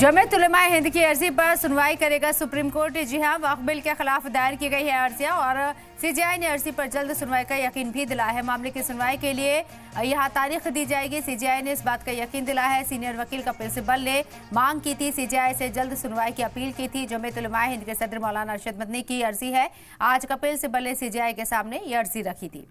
जमीयत उलमा हिंद की अर्जी पर सुनवाई करेगा सुप्रीम कोर्ट। जी हां, वक्फ बिल के खिलाफ दायर की गई है अर्जियां और सीजेआई ने अर्जी पर जल्द सुनवाई का यकीन भी दिलाया है। मामले की सुनवाई के लिए यहां तारीख दी जाएगी। सीजेआई ने इस बात का यकीन दिलाया है। सीनियर वकील कपिल सिब्बल ने मांग की थी, सीजेआई से जल्द सुनवाई की अपील की थी। जमीयत उलमा हिंद के सदर मौलाना अरशद मदनी की अर्जी है। आज कपिल सिब्बल ने सीजेआई के सामने ये अर्जी रखी थी।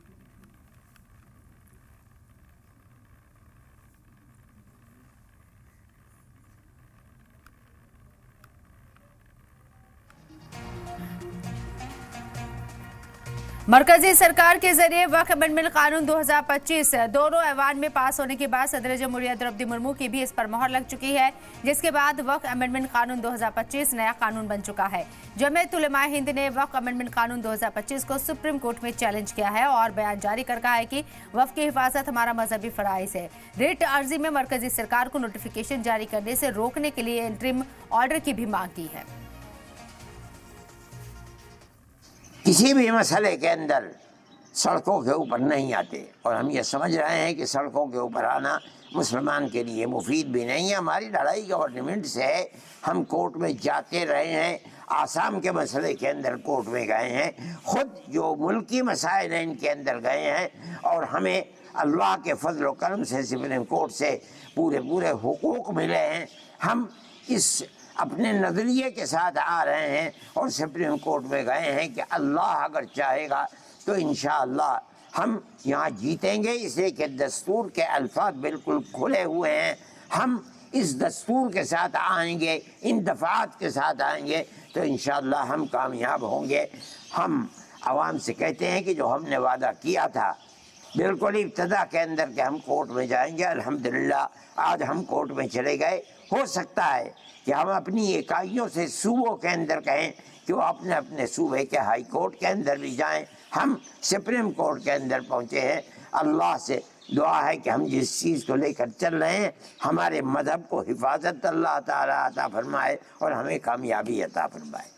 मरकजी सरकार के जरिए वक्फ अमेंडमेंट कानून 2025 दोनों ऐवान में पास होने के बाद सदर जमहूरियत द्रौपदी मुर्मू की भी इस पर मोहर लग चुकी है, जिसके बाद वक्फ अमेंडमेंट कानून 2025 नया कानून बन चुका है। जमीयत उलमा हिंद ने वक्फ अमेंडमेंट कानून 2025 को सुप्रीम कोर्ट में चैलेंज किया है और बयान जारी कर कहा है कि वक्फ की हिफाजत हमारा मजहबी फराइज है। रिट अर्जी में मरकजी सरकार को नोटिफिकेशन जारी करने से रोकने के लिए इंटरिम ऑर्डर की भी मांग की है। किसी भी मसले के अंदर सड़कों के ऊपर नहीं आते और हम ये समझ रहे हैं कि सड़कों के ऊपर आना मुसलमान के लिए मुफीद भी नहीं है। हमारी लड़ाई गवर्नमेंट से है। हम कोर्ट में जाते रहे हैं, आसाम के मसले के अंदर कोर्ट में गए हैं, खुद जो मुल्की मसाइल हैं इनके अंदर गए हैं और हमें अल्लाह के फजल व करम से सुप्रीम कोर्ट से पूरे हुकूक मिले हैं। हम इस अपने नज़रिए के साथ आ रहे हैं और सुप्रीम कोर्ट में गए हैं कि अल्लाह अगर चाहेगा तो इंशाअल्लाह हम यहाँ जीतेंगे, इसलिए कि दस्तूर के अल्फाज बिल्कुल खुले हुए हैं। हम इस दस्तूर के साथ आएंगे, इन दफ़ात के साथ आएंगे तो इंशाअल्लाह हम कामयाब होंगे। हम आवाम से कहते हैं कि जो हमने वादा किया था बिल्कुल इब्तदा के अंदर कि हम कोर्ट में जाएंगे, अल्हम्दुलिल्लाह आज हम कोर्ट में चले गए। हो सकता है कि हम अपनी इकाइयों से सूबों के अंदर कहें कि वो अपने अपने सूबे के हाई कोर्ट के अंदर भी जाएं। हम सुप्रीम कोर्ट के अंदर पहुँचे हैं। अल्लाह से दुआ है कि हम जिस चीज़ को लेकर चल रहे हैं हमारे मज़हब को हिफाजत अल्लाह ताला अता फरमाए और हमें कामयाबी अता फरमाए।